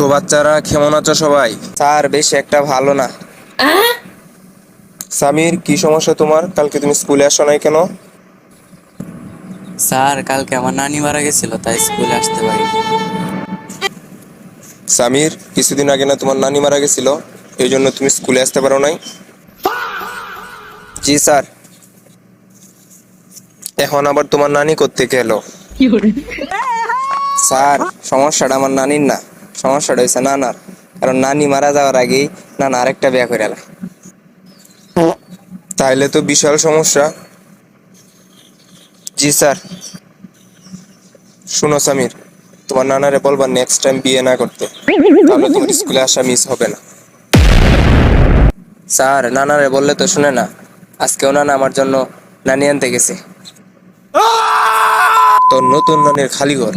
তো বাচ্চারা কেমন আছো সবাই? স্যার বেশ একটা ভালো না। সামির, কি সমস্যা তোমার? কালকে তুমি স্কুলে আসো নাই কেন? স্যার, কালকে আমার নানি মারা গেছিল, তাই স্কুলে আসতে পারিনি। সামির, কিছুদিন আগে না তোমার নানি মারা গেছিল? এই জন্য তুমি স্কুলে আসতে পারো নাই? জি স্যার। এখন আবার তোমার নানি কোত্থেকে এলো? স্যার, সমস্যাটা আমার নানির না, সমস্যাটা হয়েছে নানার। কারণ নানি মারা যাওয়ার আগেই নানা আরেকটা বিয়ে করে এলা। তাইলে তো বিশাল সমস্যা। জি স্যার। শুনো সামির, তোমার নানারে বলবা নেক্সট টাইম বিয়ে না করতে, তাহলে তোমার স্কুলে আসা মিস হবে না। স্যার, নানারে বললে তো শুনে না। আজকেও নানা আমার জন্য নানি আনতে গেছে। তোর নতুন নানির খালি ঘর।